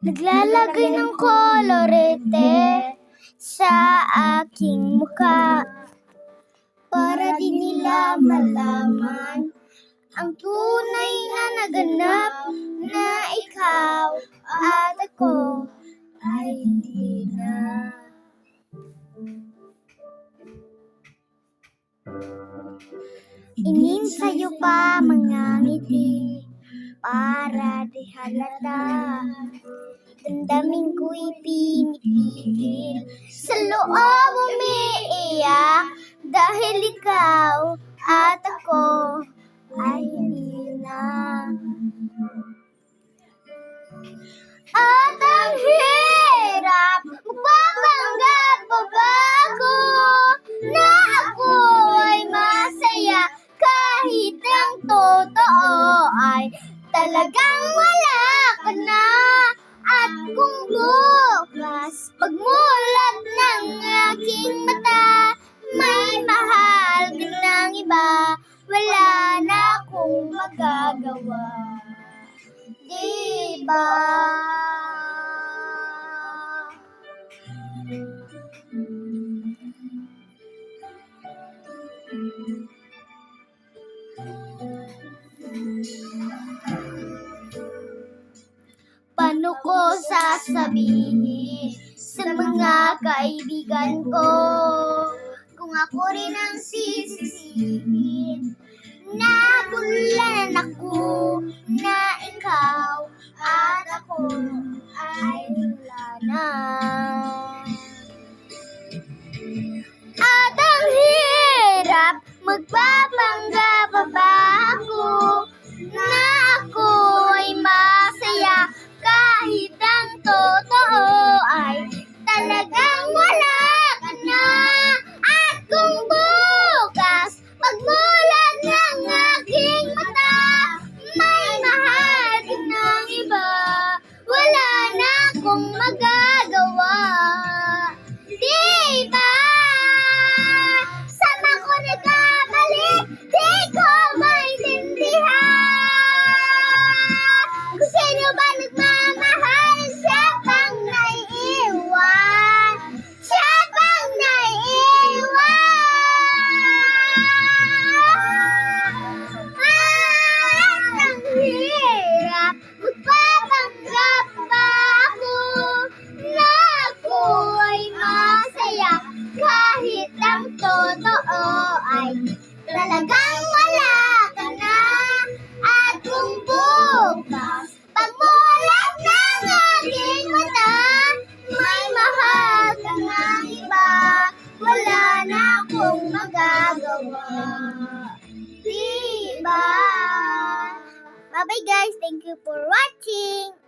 Naglalagay ng kolorete sa aking mukha para di nila malaman ang tunay na naganap na ikaw at ako ay hindi na. Ininsayo pa mga ngiti para di halata. Damdamin ko'y pinipigil, sa loob umiiyak dahil ikaw at ako ay hindi na. At ang hirap, magpapanggap pa ba ako na ako ay masaya kahit ang totoo ay talagang wala ka na. At kung bukas pagmulat ng aking mata may mahal ka ng iba, wala na akong magagawa, diba? Paano ko sasabihin sa mga kaibigan ko kung ako rin ang sisisihin? Nabulanan ako na ikaw at ako ay wala na. At ang hirap, magpapanggap pa ba ako na ako ay masaya kahit ang totoo ay talagang wala ka na. At kung bukas pagmulat ng aking mata may mahal ka ng iba, wala na akong magagawa, diba? Saan ako nagkamali? Di ko maintindihan. Kung sino ba nagmamahal, siya pang naiiwan. Siya pang naiiwan. At ang hirap, magpapanggap pa ako na ako ay masaya kahit ang totoo ay talagang wala ka na. At kung bukas pagmulat ng aking mata may mahal ka ng iba, wala na akong magagawa, diba? Bye bye guys, thank you for watching.